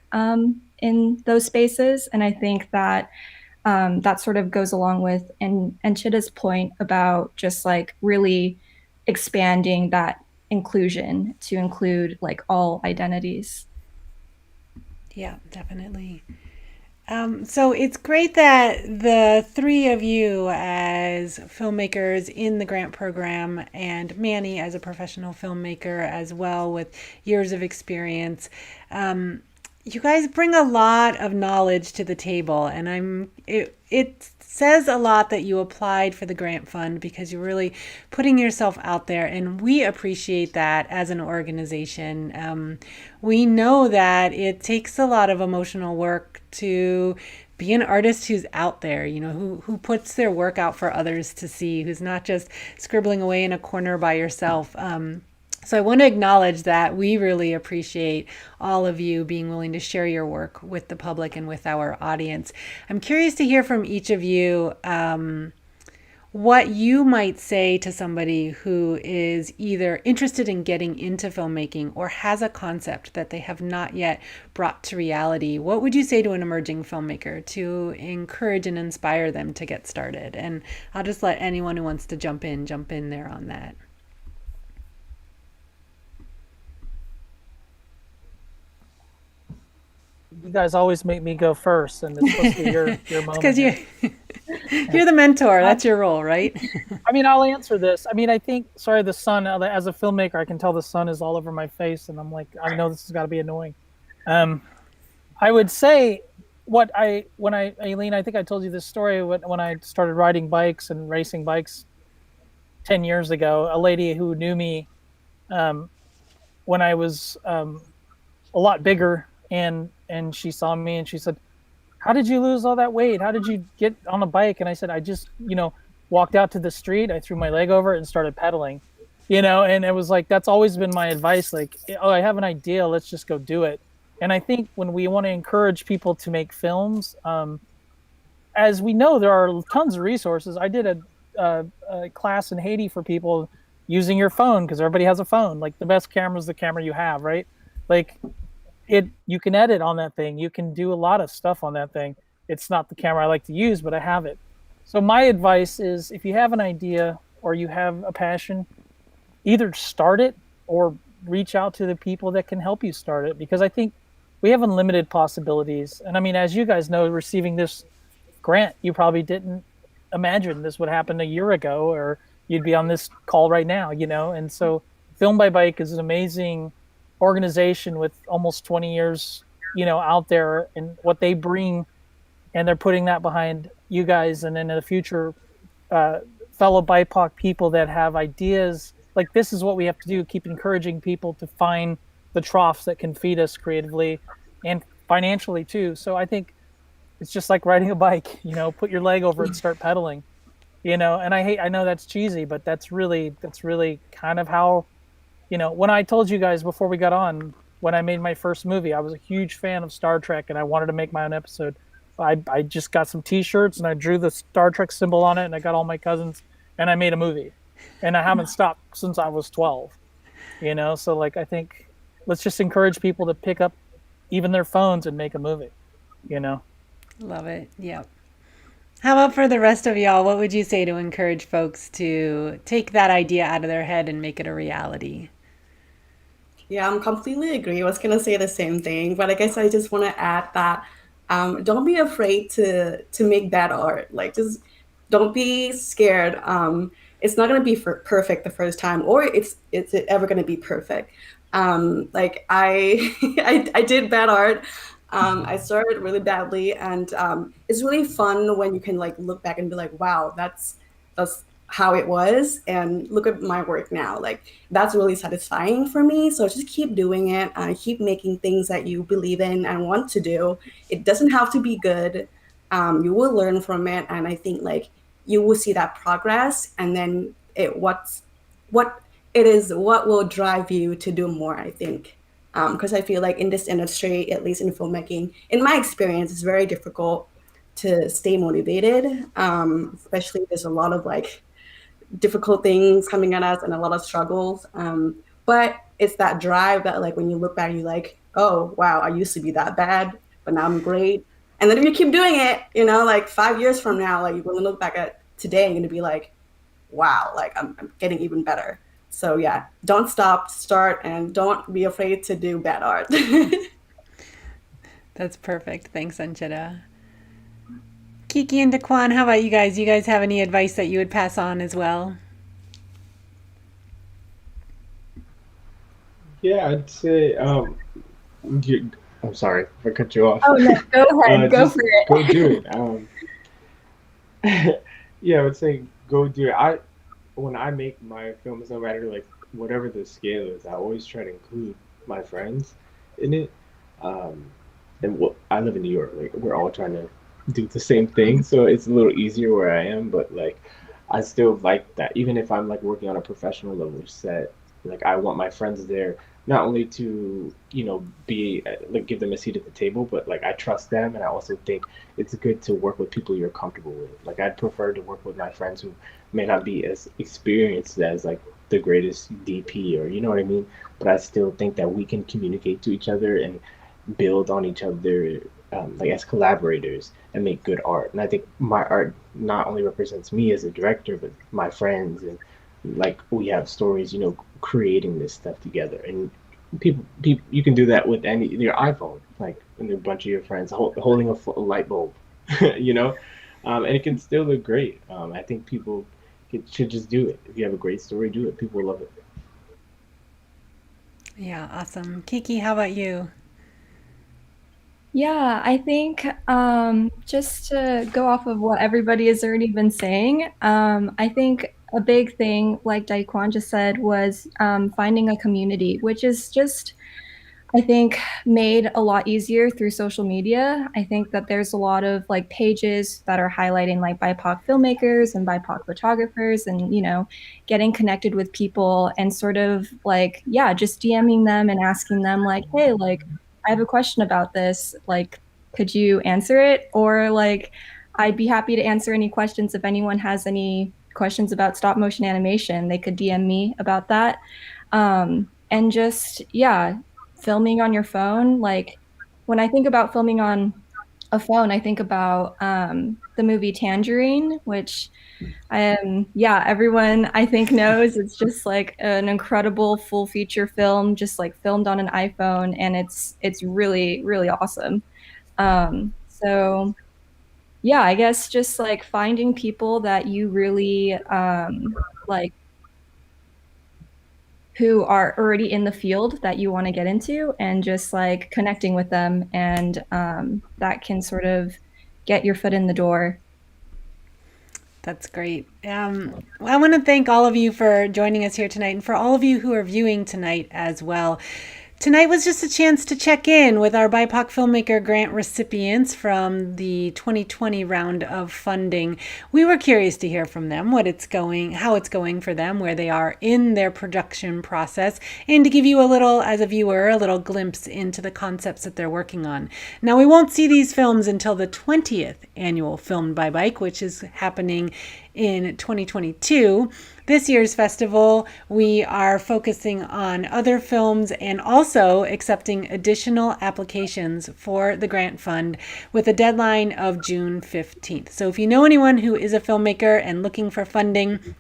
in those spaces. And I think that that sort of goes along with Anchitta's point about just like really expanding that inclusion to include like all identities. Yeah, definitely. So it's great that the three of you as filmmakers in the grant program and Manny as a professional filmmaker as well with years of experience, you guys bring a lot of knowledge to the table, and it says a lot that you applied for the grant fund because you're really putting yourself out there, and we appreciate that as an organization. We know that it takes a lot of emotional work to be an artist who's out there, who puts their work out for others to see, who's not just scribbling away in a corner by yourself. So I want to acknowledge that we really appreciate all of you being willing to share your work with the public and with our audience. I'm curious to hear from each of you what you might say to somebody who is either interested in getting into filmmaking or has a concept that they have not yet brought to reality. What would you say to an emerging filmmaker to encourage and inspire them to get started? And I'll just let anyone who wants to jump in there on that. You guys always make me go first, and it's supposed to be your moment. Because you're the mentor. That's your role, right? I mean, I'll answer this. I mean, I think, sorry, the sun, as a filmmaker, I can tell the sun is all over my face, and I'm like, I know this has got to be annoying. I would say Aileen, I think I told you this story when I started riding bikes and racing bikes 10 years ago. A lady who knew me when I was a lot bigger, and she saw me and she said, "How did you lose all that weight? How did you get on a bike?" And I said, "I just, walked out to the street. I threw my leg over it and started pedaling, and it was like, that's always been my advice. Like, oh, I have an idea. Let's just go do it." And I think when we want to encourage people to make films, as we know, there are tons of resources. I did a class in Haiti for people using your phone, because everybody has a phone. Like, the best camera is the camera you have, right? Like, you can edit on that thing. You can do a lot of stuff on that thing. It's not the camera I like to use, but I have it. So my advice is, if you have an idea or you have a passion, either start it or reach out to the people that can help you start it, because I think we have unlimited possibilities. And I mean, as you guys know, receiving this grant, you probably didn't imagine this would happen a year ago, or you'd be on this call right now, And so Film by Bike is an amazing organization with almost 20 years, out there, and what they bring, and they're putting that behind you guys. And then in the future, fellow BIPOC people that have ideas, like, this is what we have to do, keep encouraging people to find the troughs that can feed us creatively and financially too. So I think it's just like riding a bike, put your leg over it and start pedaling, and I know that's cheesy, but that's really kind of how, when I told you guys before we got on, when I made my first movie, I was a huge fan of Star Trek and I wanted to make my own episode. I just got some t-shirts and I drew the Star Trek symbol on it, and I got all my cousins and I made a movie, and I haven't stopped since I was 12, So like, I think let's just encourage people to pick up even their phones and make a movie, Love it. Yep. How about for the rest of y'all? What would you say to encourage folks to take that idea out of their head and make it a reality? Yeah, I'm completely agree. I was gonna say the same thing, but I guess I just want to add that don't be afraid to make bad art. Like, just don't be scared. it's not going to be perfect the first time, or it's it ever going to be perfect. Like I, I did bad art. I started really badly, and it's really fun when you can like look back and be like, wow, that's how it was, and look at my work now. Like that's really satisfying for me. So just keep doing it. Keep making things that you believe in and want to do. It doesn't have to be good. You will learn from it, and I think like you will see that progress, and then what it is what will drive you to do more, I think. Because I feel like in this industry, at least in filmmaking, in my experience, it's very difficult to stay motivated. Especially there's a lot of like difficult things coming at us and a lot of struggles. But it's that drive that like when you look back, you're like, oh wow, I used to be that bad, but now I'm great. And then if you keep doing it, you know, like 5 years from now, like you're gonna look back at today and you're gonna be like, wow, like I'm getting even better. So yeah, don't stop, start, and don't be afraid to do bad art. That's perfect. Thanks, Anchitta. Kiki and DaeQuan, how about you guys? You guys have any advice that you would pass on as well? Yeah, I'd say I'm sorry if I cut you off. Oh no, go ahead, go Just for it. go do it. Yeah, I would say go do it. When I make my films, no matter like whatever the scale is, I always try to include my friends in it. Um, and what I live in New York, like we're all trying to do the same thing, so it's a little easier where I am. But like, I still like that, even if I'm like working on a professional level set, like I want my friends there not only to be like give them a seat at the table, but like I trust them, and I also think it's good to work with people you're comfortable with. Like I'd prefer to work with my friends who may not be as experienced as like the greatest DP, or you know what I mean, but I still think that we can communicate to each other and build on each other, like as collaborators, and make good art. And I think my art not only represents me as a director, but my friends, and like we have stories, creating this stuff together. And people you can do that with any your iPhone, like and a bunch of your friends holding a light bulb, you know, and it can still look great. I think people should just do it. If you have a great story, do it. People will love it. Yeah, awesome. Kiki, how about you? Yeah, I think just to go off of what everybody has already been saying, I think a big thing, like DaeQuan just said, was finding a community, which is just, I think, made a lot easier through social media. I think that there's a lot of like pages that are highlighting like BIPOC filmmakers and BIPOC photographers, and getting connected with people and sort of like, yeah, just DMing them and asking them like, hey, like I have a question about this, like could you answer it? Or like I'd be happy to answer any questions. If anyone has any questions about stop motion animation, they could DM me about that. And just, yeah, filming on your phone. Like when I think about filming on a phone, I think about the movie Tangerine, which yeah, everyone I think knows. It's just like an incredible full feature film, just like filmed on an iPhone, and it's really, really awesome. So yeah, I guess just like finding people that you really like, who are already in the field that you want to get into, and just like connecting with them, and that can sort of get your foot in the door. That's great. I want to thank all of you for joining us here tonight, and for all of you who are viewing tonight as well. Tonight was just a chance to check in with our BIPOC Filmmaker Grant recipients from the 2020 round of funding. We were curious to hear from them how it's going for them, where they are in their production process, and to give you a little, as a viewer, a little glimpse into the concepts that they're working on. Now, we won't see these films until the 20th annual Filmed by Bike, which is happening in 2022. This year's festival, we are focusing on other films and also accepting additional applications for the grant fund with a deadline of June 15th. So if you know anyone who is a filmmaker and looking for funding,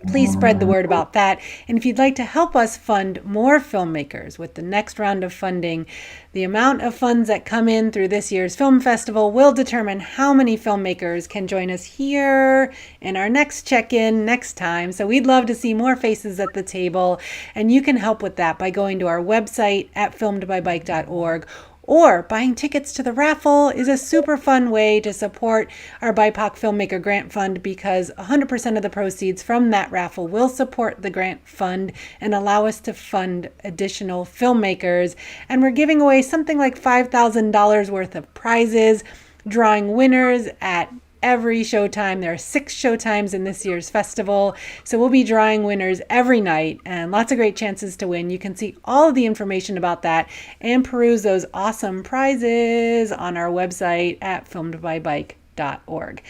Please spread the word about that. And if you'd like to help us fund more filmmakers with the next round of funding, the amount of funds that come in through this year's film festival will determine how many filmmakers can join us here in our next check-in next time. So we'd love to see more faces at the table, and you can help with that by going to our website at filmedbybike.org, or buying tickets to the raffle is a super fun way to support our BIPOC Filmmaker Grant Fund, because 100% of the proceeds from that raffle will support the grant fund and allow us to fund additional filmmakers. And we're giving away something like $5,000 worth of prizes, drawing winners at every showtime. There are 6 showtimes in this year's festival, so we'll be drawing winners every night and lots of great chances to win. You can see all of the information about that and peruse those awesome prizes on our website at filmedbybike.org.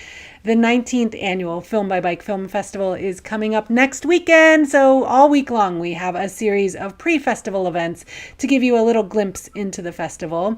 The 19th annual Film by Bike Film Festival is coming up next weekend, so all week long we have a series of pre-festival events to give you a little glimpse into the festival.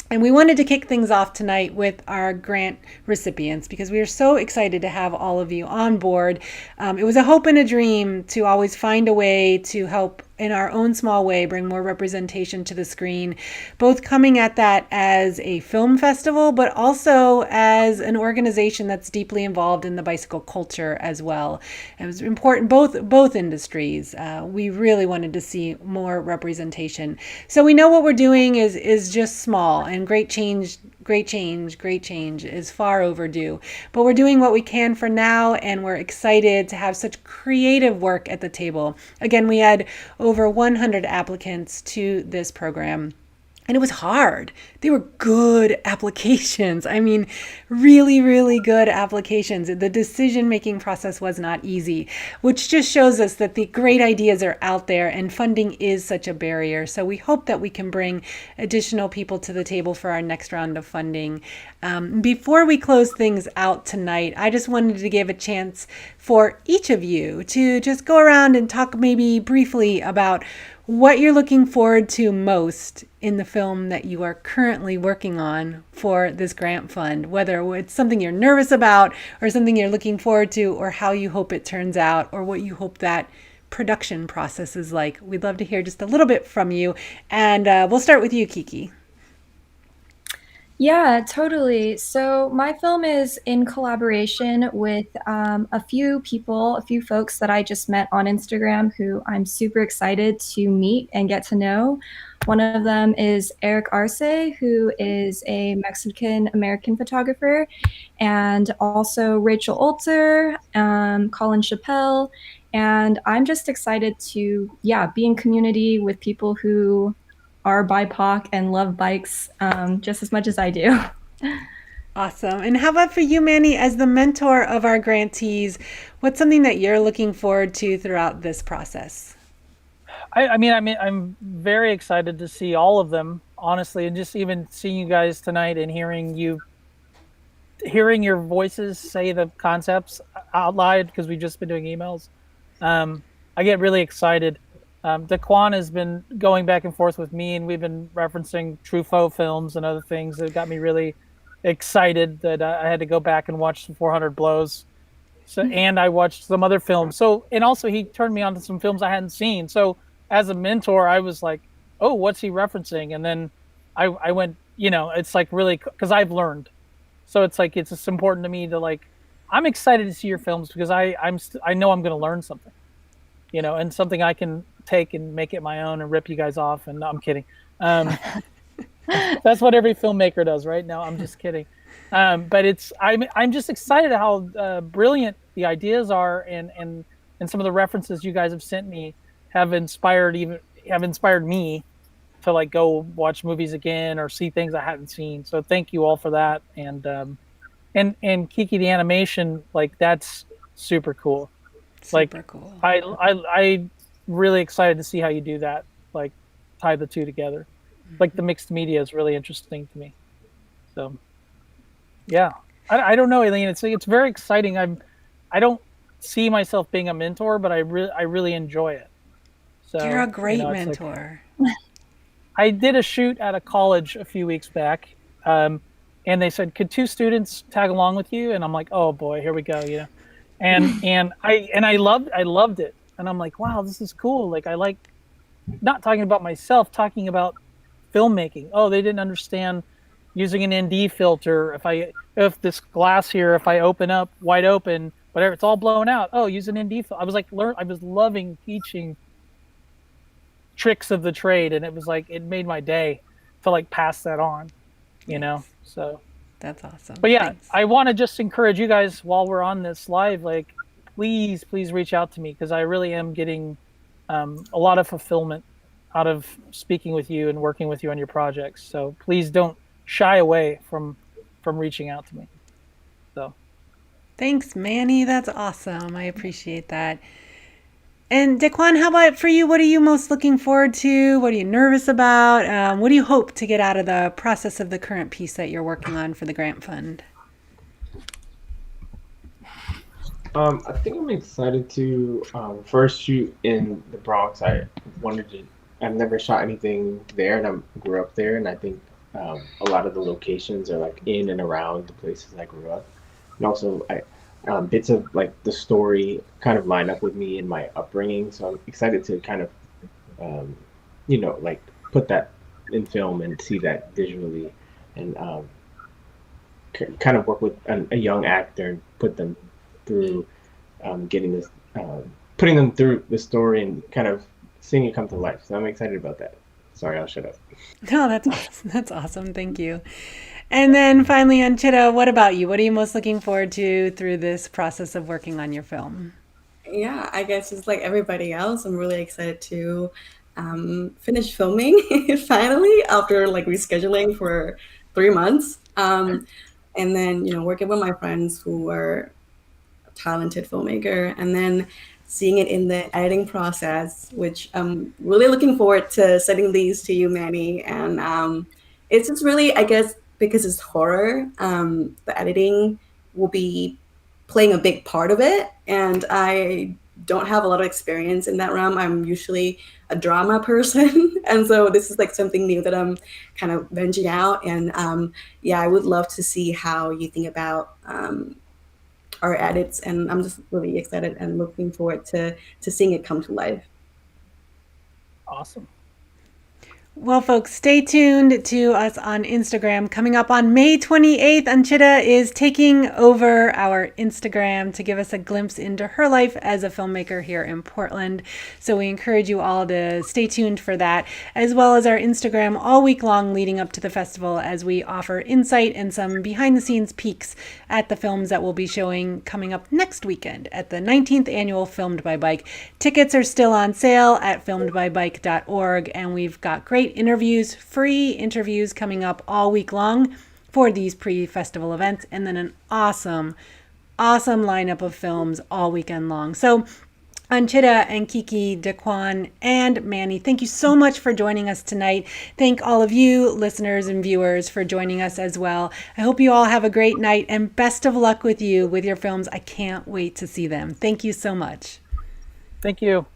And we wanted to kick things off tonight with our grant recipients, because we are so excited to have all of you on board. It was a hope and a dream to always find a way to help in our own small way bring more representation to the screen, both coming at that as a film festival, but also as an organization that's deeply involved in the bicycle culture as well. It was important, both industries. We really wanted to see more representation. So we know what we're doing is just small, and great change is far overdue. But we're doing what we can for now, and we're excited to have such creative work at the table. Again, we had over 100 applicants to this program, and it was hard. They were good applications. I mean, really, really good applications. The decision-making process was not easy, which just shows us that the great ideas are out there and funding is such a barrier. So we hope that we can bring additional people to the table for our next round of funding. Before we close things out tonight, I just wanted to give a chance for each of you to just go around and talk maybe briefly about what you're looking forward to most in the film that you are currently working on for this grant fund, whether it's something you're nervous about or something you're looking forward to, or how you hope it turns out, or what you hope that production process is like. We'd love to hear just a little bit from you, and we'll start with you, Kiki. Yeah, totally. So my film is in collaboration with a few folks that I just met on Instagram who I'm super excited to meet and get to know. One of them is Eric Arce, who is a Mexican-American photographer, and also Rachel Olter, Colin Chappelle. And I'm just excited to, be in community with people who are BIPOC and love bikes just as much as I do. Awesome. And how about for you, Manny, as the mentor of our grantees, what's something that you're looking forward to throughout this process? I'm very excited to see all of them, honestly, and just even seeing you guys tonight and hearing your voices say the concepts out loud, because we've just been doing emails. I get really excited. DaeQuan has been going back and forth with me, and we've been referencing Truffaut films and other things that got me really excited that I had to go back and watch the 400 Blows. So, and I watched some other films. So, and also he turned me on to some films I hadn't seen. So as a mentor, I was like, oh, what's he referencing? And then I went, it's like really, because I've learned. So it's like, it's just important to me to I'm excited to see your films, because I know I'm going to learn something, and something I can take and make it my own and rip you guys off. And no, I'm kidding. That's what every filmmaker does, right? No, I'm just kidding. But I'm just excited how brilliant the ideas are, and some of the references you guys have sent me have inspired me to go watch movies again or see things I hadn't seen. So thank you all for that. And Kiki, the animation, that's super cool. Super cool. I really excited to see how you do that, tie the two together. The mixed media is really interesting to me. So yeah, I don't know, Aileen, it's very exciting. I don't see myself being a mentor, but I really enjoy it. So you're a great mentor. I did a shoot at a college a few weeks back, and they said, could 2 students tag along with you? And I'm like, oh boy, here we go. and I loved it, and I'm like, wow, this is cool. Like I like not talking about myself, talking about filmmaking. Oh, they didn't understand using an ND filter. If this glass here, if I open up wide open, whatever, it's all blown out. Oh, use an ND filter. I was like, I was loving teaching tricks of the trade, and it was like it made my day to like pass that on, you know. So that's awesome. But yeah, Thanks. I want to just encourage you guys while we're on this live, like please reach out to me, because I really am getting a lot of fulfillment out of speaking with you and working with you on your projects. So please don't shy away from reaching out to me. So thanks, Manny. That's awesome. I appreciate that. And DaeQuan, how about for you? What are you most looking forward to? What are you nervous about? What do you hope to get out of the process of the current piece that you're working on for the grant fund? I think I'm excited to first shoot in the Bronx. I've never shot anything there, and I grew up there, and I think a lot of the locations are like in and around the places I grew up. And also, bits of like the story kind of line up with me and my upbringing, so I'm excited to kind of, like put that in film and see that visually, and kind of work with a young actor and put them through getting this, putting them through the story and kind of seeing it come to life. So I'm excited about that. Sorry, I'll shut up. No, that's awesome. That's awesome. Thank you. And then finally, Anchitta, what about you? What are you most looking forward to through this process of working on your film? Yeah, I guess it's like everybody else. I'm really excited to finish filming finally after like rescheduling for 3 months. And then, working with my friends who are talented filmmaker, and then seeing it in the editing process, which I'm really looking forward to sending these to you, Manny. And it's just really, I guess, because it's horror, the editing will be playing a big part of it. And I don't have a lot of experience in that realm. I'm usually a drama person. And so this is like something new that I'm kind of venturing out. And yeah, I would love to see how you think about our edits. And I'm just really excited and looking forward to seeing it come to life. awesome. Well, folks, stay tuned to us on Instagram. Coming up on May 28th, Anchitta is taking over our Instagram to give us a glimpse into her life as a filmmaker here in Portland. So we encourage you all to stay tuned for that, as well as our Instagram all week long leading up to the festival, as we offer insight and some behind-the-scenes peeks at the films that we'll be showing coming up next weekend at the 19th annual Filmed by Bike. Tickets are still on sale at filmedbybike.org, and we've got great interviews, free interviews coming up all week long for these pre-festival events, and then an awesome lineup of films all weekend long. So Anchitta and Kiki, DaeQuan, and Manny, thank you so much for joining us tonight. Thank all of you listeners and viewers for joining us as well. I hope you all have a great night, and best of luck with you with your films. I can't wait to see them. Thank you so much. Thank you.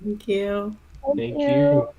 Thank you. Thank you.